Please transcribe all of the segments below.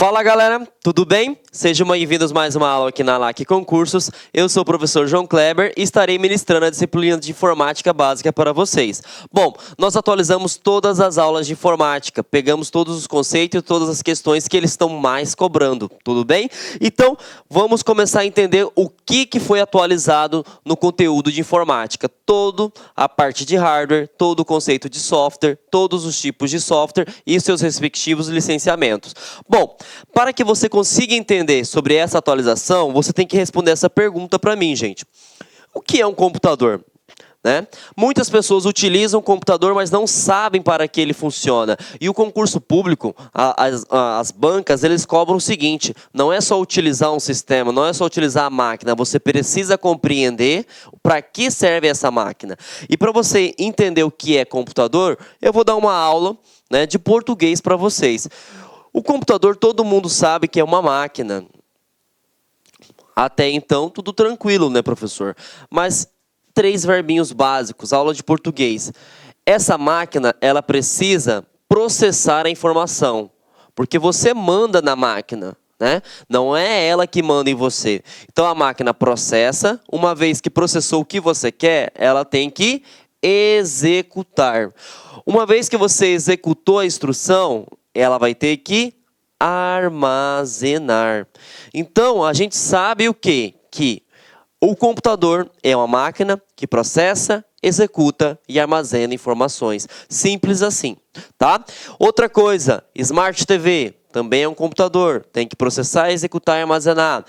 Fala galera, tudo bem? Sejam bem-vindos a mais uma aula aqui na LAC Concursos. Eu sou o professor João Kleber e estarei ministrando a disciplina de informática básica para vocês. Bom, nós atualizamos todas as aulas de informática, pegamos todos os conceitos e todas as questões que eles estão mais cobrando, tudo bem? Então, vamos começar a entender o que foi atualizado no conteúdo de informática. Toda a parte de hardware, todo o conceito de software, todos os tipos de software e seus respectivos licenciamentos. Bom, para que você consiga entender sobre essa atualização, você tem que responder essa pergunta para mim, gente. O que é um computador? Né? Muitas pessoas utilizam o computador, mas não sabem para que ele funciona. E o concurso público, as bancas, eles cobram o seguinte: não é só utilizar um sistema, não é só utilizar a máquina, você precisa compreender para que serve essa máquina. E para você entender o que é computador, eu vou dar uma aula, né, de português para vocês. O computador, todo mundo sabe que é uma máquina. Até então, tudo tranquilo, né, professor? Mas 3 verbinhos básicos, aula de português. Essa máquina, ela precisa processar a informação, porque você manda na máquina, né? Não é ela que manda em você. Então, a máquina processa, uma vez que processou o que você quer, ela tem que executar. Uma vez que você executou a instrução, ela vai ter que armazenar. Então, a gente sabe o quê? Que o computador é uma máquina que processa, executa e armazena informações. Simples assim, tá? Outra coisa, Smart TV também é um computador. Tem que processar, executar e armazenar.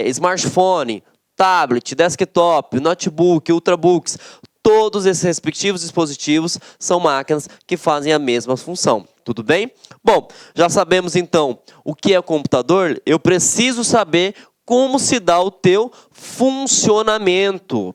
Smartphone, tablet, desktop, notebook, ultrabooks. Todos esses respectivos dispositivos são máquinas que fazem a mesma função. Tudo bem? Bom, já sabemos então o que é computador. Eu preciso saber como se dá o teu funcionamento.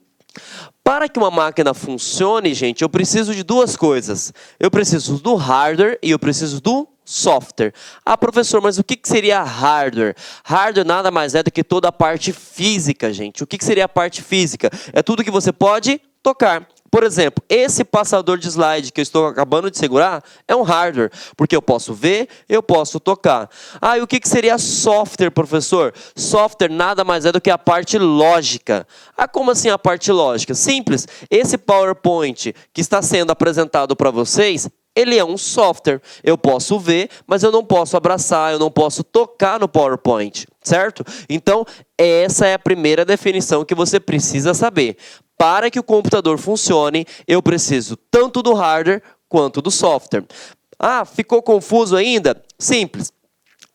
Para que uma máquina funcione, gente, eu preciso de 2 coisas. Eu preciso do hardware e eu preciso do software. Ah, professor, mas o que seria hardware? Hardware nada mais é do que toda a parte física, gente. O que seria a parte física? É tudo que você pode tocar. Por exemplo, esse passador de slide que eu estou acabando de segurar é um hardware, porque eu posso ver, eu posso tocar. Ah, e o que seria software, professor? Software nada mais é do que a parte lógica. Ah, como assim a parte lógica? Simples. Esse PowerPoint que está sendo apresentado para vocês, ele é um software. Eu posso ver, mas eu não posso abraçar, eu não posso tocar no PowerPoint, certo? Então, essa é a primeira definição que você precisa saber. Para que o computador funcione, eu preciso tanto do hardware quanto do software. Ah, ficou confuso ainda? Simples.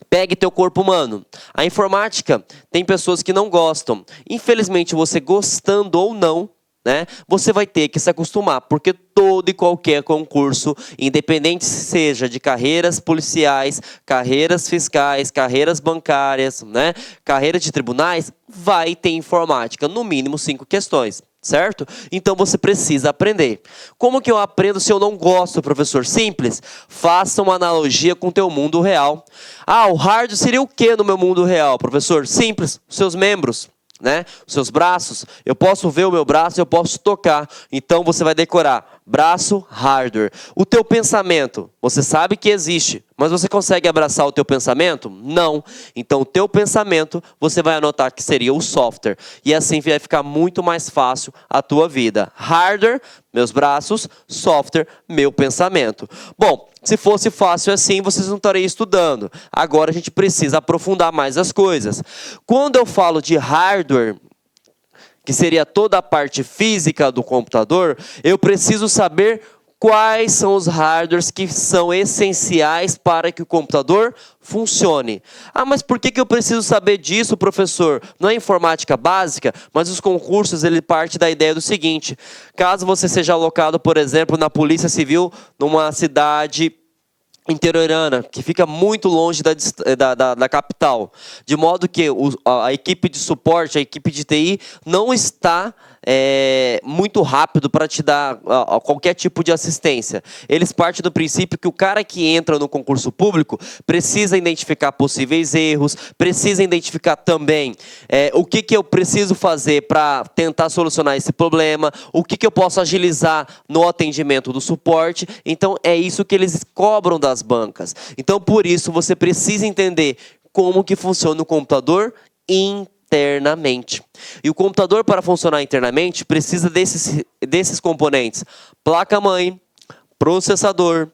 Pegue teu corpo humano. A informática tem pessoas que não gostam. Infelizmente, você gostando ou não, né, você vai ter que se acostumar, porque todo e qualquer concurso, independente seja de carreiras policiais, carreiras fiscais, carreiras bancárias, né, carreiras de tribunais, vai ter informática, no mínimo 5 questões. Certo? Então você precisa aprender. Como que eu aprendo se eu não gosto, professor? Simples. Faça uma analogia com o teu mundo real. Ah, o hardware seria o que no meu mundo real, professor? Simples. Os seus membros, né? Os seus braços. Eu posso ver o meu braço, eu posso tocar. Então você vai decorar braço, hardware. O teu pensamento, você sabe que existe, mas você consegue abraçar o teu pensamento? Não. Então o teu pensamento, você vai anotar que seria o software. E assim vai ficar muito mais fácil a tua vida. Hardware, meus braços, software, meu pensamento. Bom, se fosse fácil assim, vocês não estariam estudando. Agora a gente precisa aprofundar mais as coisas. Quando eu falo de hardware, que seria toda a parte física do computador, eu preciso saber quais são os hardwares que são essenciais para que o computador funcione. Ah, mas por que eu preciso saber disso, professor? Não é informática básica, mas os concursos, ele parte da ideia do seguinte: caso você seja alocado, por exemplo, na Polícia Civil, numa cidade interiorana, que fica muito longe da capital, de modo que a equipe de suporte, a equipe de TI, não está muito rápido para te dar qualquer tipo de assistência. Eles partem do princípio que o cara que entra no concurso público precisa identificar possíveis erros, precisa identificar também o que eu preciso fazer para tentar solucionar esse problema, o que eu posso agilizar no atendimento do suporte. Então, é isso que eles cobram das bancas. Então, por isso, você precisa entender como que funciona o computador internamente. E o computador, para funcionar internamente, precisa desses componentes: placa-mãe, processador,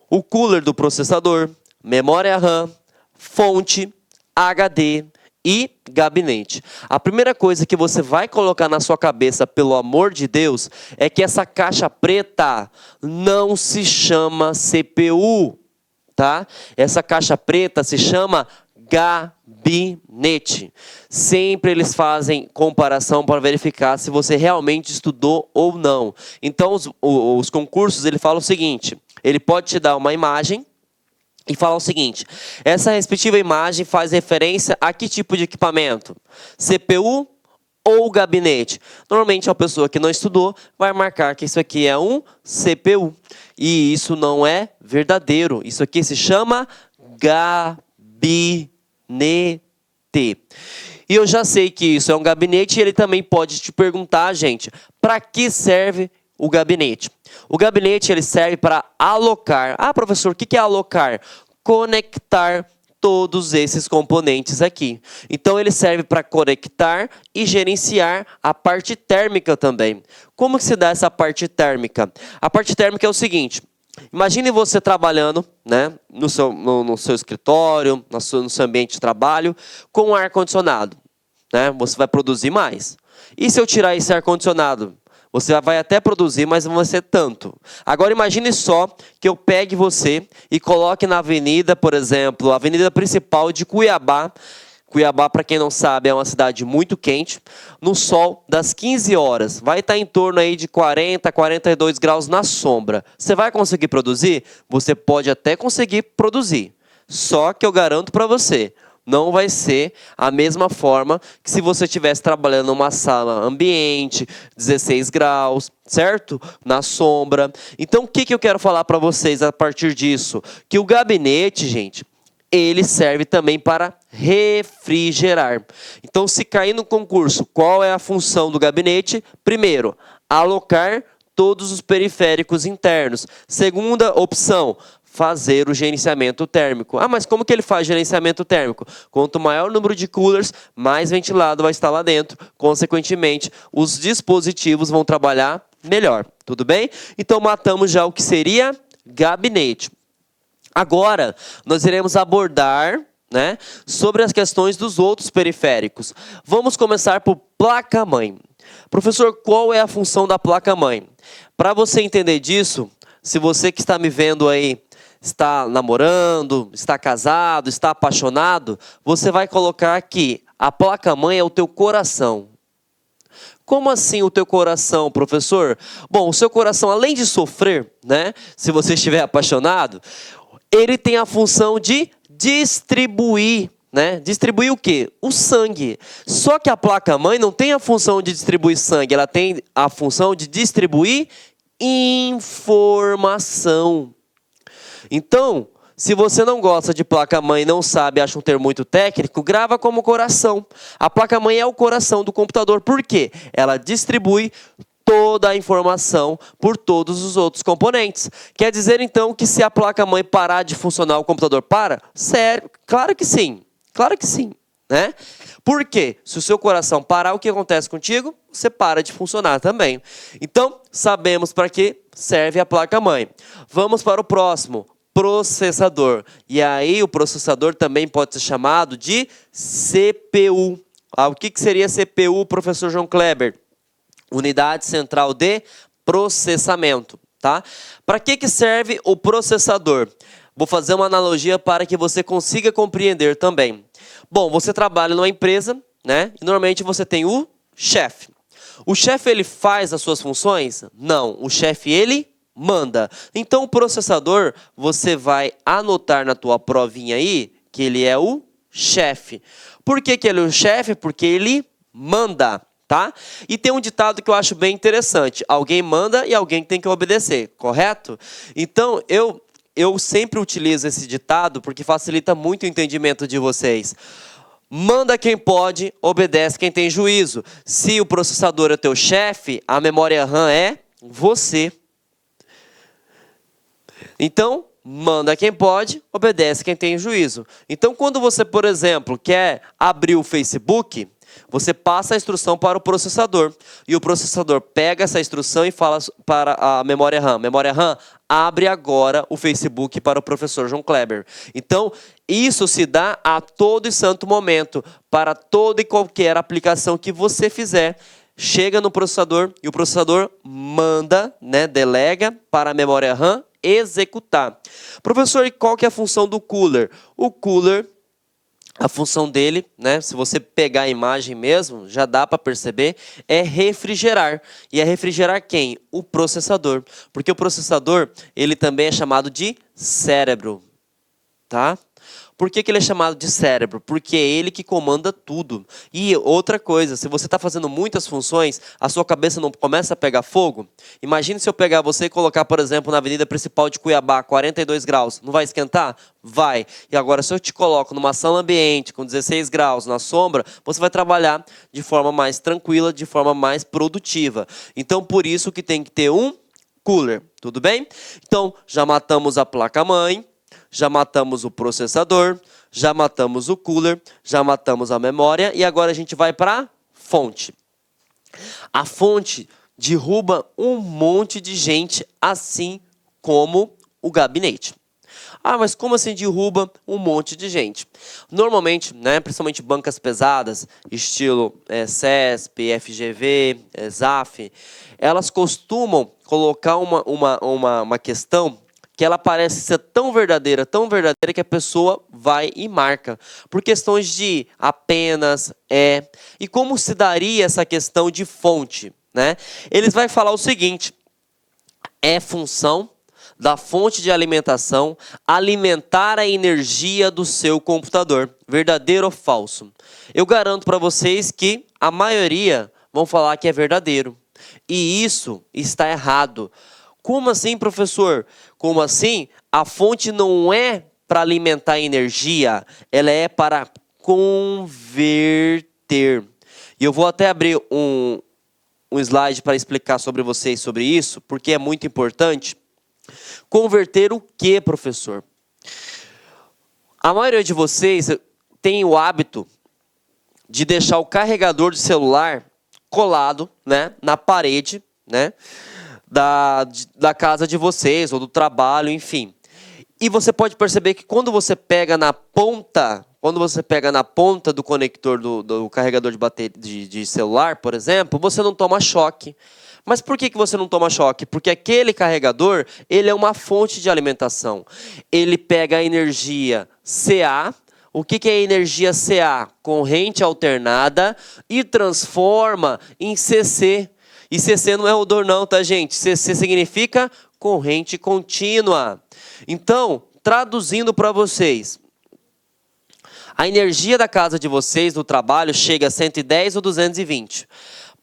o cooler do processador, memória RAM, fonte, HD e gabinete. A primeira coisa que você vai colocar na sua cabeça, pelo amor de Deus, é que essa caixa preta não se chama CPU, tá? Essa caixa preta se chama gabinete. Sempre eles fazem comparação para verificar se você realmente estudou ou não. Então, os concursos, ele fala o seguinte: ele pode te dar uma imagem e falar o seguinte: essa respectiva imagem faz referência a que tipo de equipamento? CPU ou gabinete? Normalmente, a pessoa que não estudou vai marcar que isso aqui é um CPU. E isso não é verdadeiro. Isso aqui se chama gabinete. E eu já sei que isso é um gabinete, e ele também pode te perguntar, gente, para que serve o gabinete? O gabinete, ele serve para alocar. Ah, professor, o que é alocar? Conectar todos esses componentes aqui. Então, ele serve para conectar e gerenciar a parte térmica também. Como que se dá essa parte térmica? A parte térmica é o seguinte: imagine você trabalhando, né, no seu escritório, no seu ambiente de trabalho, com ar-condicionado, né? Você vai produzir mais. E se eu tirar esse ar-condicionado? Você vai até produzir, mas não vai ser tanto. Agora imagine só que eu pegue você e coloque na avenida, por exemplo, a avenida principal de Cuiabá. Cuiabá, para quem não sabe, é uma cidade muito quente, no sol das 15 horas. Vai estar em torno aí de 40, 42 graus na sombra. Você vai conseguir produzir? Você pode até conseguir produzir. Só que eu garanto para você, não vai ser a mesma forma que se você estivesse trabalhando numa sala ambiente, 16 graus, certo? Na sombra. Então, o que eu quero falar para vocês a partir disso? Que o gabinete, gente, ele serve também para refrigerar. Então, se cair no concurso, qual é a função do gabinete? Primeiro, alocar todos os periféricos internos. Segunda opção, fazer o gerenciamento térmico. Ah, mas como que ele faz gerenciamento térmico? Quanto maior o número de coolers, mais ventilado vai estar lá dentro. Consequentemente, os dispositivos vão trabalhar melhor. Tudo bem? Então, matamos já o que seria gabinete. Agora, nós iremos abordar, né, sobre as questões dos outros periféricos. Vamos começar por placa-mãe. Professor, qual é a função da placa-mãe? Para você entender disso, se você que está me vendo aí está namorando, está casado, está apaixonado, você vai colocar aqui: a placa-mãe é o teu coração. Como assim o teu coração, professor? Bom, o seu coração, além de sofrer, né, se você estiver apaixonado, ele tem a função de distribuir, né? Distribuir o quê? O sangue. Só que a placa-mãe não tem a função de distribuir sangue, ela tem a função de distribuir informação. Então, se você não gosta de placa-mãe, não sabe, acha um termo muito técnico, grava como coração. A placa-mãe é o coração do computador. Por quê? Ela distribui toda a informação por todos os outros componentes. Quer dizer, então, que se a placa-mãe parar de funcionar, o computador para? Sério? Claro que sim. Claro que sim, né? Por quê? Se o seu coração parar, o que acontece contigo? Você para de funcionar também. Então, sabemos para que serve a placa-mãe. Vamos para o próximo, processador. E aí, o processador também pode ser chamado de CPU. O que seria CPU, professor João Kleber? Unidade Central de Processamento, tá? Para que serve o processador? Vou fazer uma analogia para que você consiga compreender também. Bom, você trabalha numa empresa, né? E normalmente você tem o chefe. O chefe, ele faz as suas funções? Não, o chefe, ele manda. Então, o processador, você vai anotar na tua provinha aí que ele é o chefe. Por que ele é o chefe? Porque ele manda. tá? E tem um ditado que eu acho bem interessante. Alguém manda e alguém tem que obedecer, correto? Então, eu sempre utilizo esse ditado porque facilita muito o entendimento de vocês. Manda quem pode, obedece quem tem juízo. Se o processador é teu chefe, a memória RAM é você. Então, manda quem pode, obedece quem tem juízo. Então, quando você, por exemplo, quer abrir o Facebook, você passa a instrução para o processador. E o processador pega essa instrução e fala para a memória RAM. Memória RAM, abre agora o Facebook para o professor João Kleber. Então, isso se dá a todo e santo momento, para toda e qualquer aplicação que você fizer. Chega no processador e o processador manda, né, delega para a memória RAM executar. Professor, e qual que é a função do cooler? O cooler, a função dele, né, se você pegar a imagem mesmo, já dá para perceber, é refrigerar. E é refrigerar quem? O processador. Porque o processador, ele também é chamado de cérebro, tá? Por que ele é chamado de cérebro? Porque é ele que comanda tudo. E outra coisa, se você está fazendo muitas funções, a sua cabeça não começa a pegar fogo? Imagine se eu pegar você e colocar, por exemplo, na avenida principal de Cuiabá, 42 graus. Não vai esquentar? Vai. E agora, se eu te coloco numa sala ambiente com 16 graus, na sombra, você vai trabalhar de forma mais tranquila, de forma mais produtiva. Então, por isso que tem que ter um cooler. Tudo bem? Então, já matamos a placa-mãe. Já matamos o processador, já matamos o cooler, já matamos a memória e agora a gente vai para a fonte. A fonte derruba um monte de gente, assim como o gabinete. Ah, mas como assim derruba um monte de gente? Normalmente, né, principalmente bancas pesadas, estilo CESP, FGV, ZAF, elas costumam colocar uma questão que ela parece ser tão verdadeira que a pessoa vai e marca. Por questões de apenas, E como se daria essa questão de fonte, né? Eles vão falar o seguinte: é função da fonte de alimentação alimentar a energia do seu computador. Verdadeiro ou falso? Eu garanto para vocês que a maioria vão falar que é verdadeiro. E isso está errado. Como assim, professor? Como assim? A fonte não é para alimentar energia, ela é para converter. E eu vou até abrir um slide para explicar sobre vocês sobre isso, porque é muito importante. Converter o que, professor? A maioria de vocês tem o hábito de deixar o carregador de celular colado, né, na parede, né, da casa de vocês, ou do trabalho, enfim. E você pode perceber que quando você pega na ponta do conector do carregador de bateria de celular, por exemplo, você não toma choque. Mas por que você não toma choque? Porque aquele carregador, ele é uma fonte de alimentação. Ele pega a energia CA. O que é a energia CA? Corrente alternada, e transforma em CC. E CC não é odor não, tá, gente? CC significa corrente contínua. Então, traduzindo para vocês, a energia da casa de vocês, do trabalho, chega a 110 ou 220.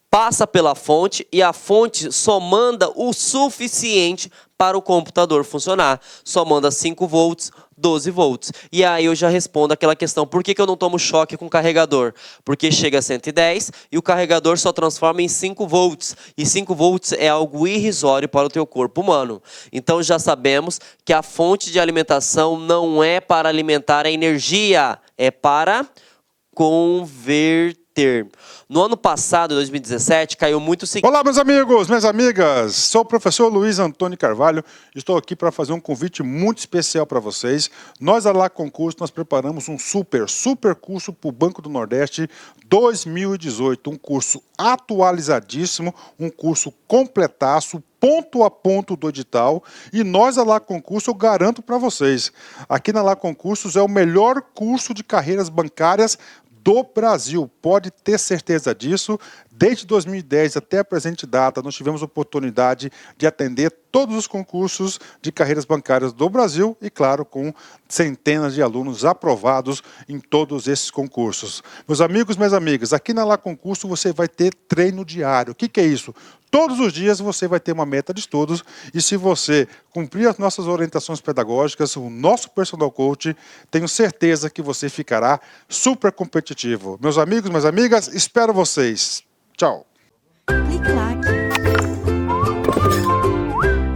Passa pela fonte e a fonte só manda o suficiente para o computador funcionar. Só manda 5 volts, 12 volts. E aí eu já respondo aquela questão: por que eu não tomo choque com o carregador? Porque chega a 110 e o carregador só transforma em 5 volts. E 5 volts é algo irrisório para o teu corpo humano. Então já sabemos que a fonte de alimentação não é para alimentar a energia, é para converter. No ano passado, 2017, caiu muito o seguinte. Olá, meus amigos, minhas amigas. Sou o professor Luiz Antônio Carvalho. Estou aqui para fazer um convite muito especial para vocês. Nós, a Lá Concurso, nós preparamos um super curso para o Banco do Nordeste 2018. Um curso atualizadíssimo, um curso completaço, ponto a ponto do edital, e nós, a Lá Concurso, eu garanto para vocês, aqui na Lá Concursos é o melhor curso de carreiras bancárias do Brasil, pode ter certeza disso. Desde 2010 até a presente data, nós tivemos a oportunidade de atender todos os concursos de carreiras bancárias do Brasil e, claro, com centenas de alunos aprovados em todos esses concursos. Meus amigos, minhas amigas, aqui na Lá Concurso você vai ter treino diário. O que é isso? Todos os dias você vai ter uma meta de estudos e se você cumprir as nossas orientações pedagógicas, o nosso personal coach, tenho certeza que você ficará super competitivo. Meus amigos, minhas amigas, espero vocês. Tchau. Clique lá